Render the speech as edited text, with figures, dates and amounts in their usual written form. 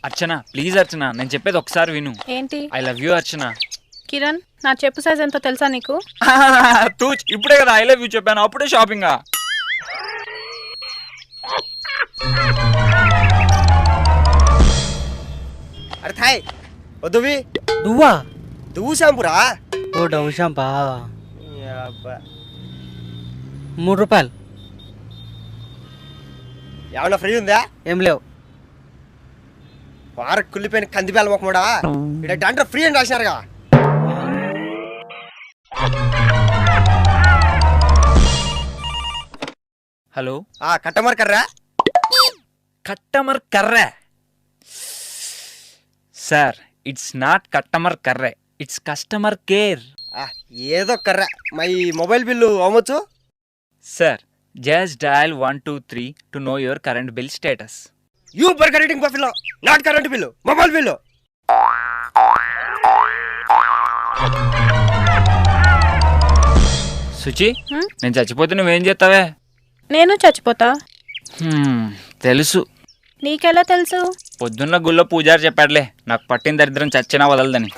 అర్చన please అర్చన, నేను చెప్పేది ఒకసారి విను. ఏంటి? ఐ లవ్ యూ అర్చన. కిరణ్, నా చెప్పు సైజ్ ఎంతో తెలుసా నీకు? తూ ఇప్పుడే కదా ఐ లవ్ యూ చెప్పాను, అప్పుడే షాపింగా? అరే థాయ్ వద్దువి నువ్వా? దువ్వు షాంపురా. ఓ డవ్ షాంపా? 3 రూపాయలు. ఏమన్నా ఫ్రీ ఉందా? ఏం లేవు. వార కుళ్ళిపోయిన కందిపేల మొక్కమడా ఇక్కడ డాండ్ర ఫ్రీ అని రాసినారుగా. హలో, కట్టమర్ కర్రా. కట్టమర్ కర్రే సార్. ఇట్స్ నాట్ కట్టమర్ కర్రే, ఇట్స్ కస్టమర్ కేర్. ఏదో కర్రా. మై మొబైల్ బిల్లు అవ్వచ్చు sir. Just dial 123 to know your current bill status. You burger reading buffalo, not current bill, mobile bill. Suchi, నేను చచ్చిపోతే నువ్వేం చేస్తావే? నేను చచ్చిపోతా. తెలుసు. నీకెలా తెలుసు? పొద్దున్న గుళ్ళో పూజారి చెప్పాడులే, నాకు పట్టిన దరిద్రం చచ్చినా వదలదని.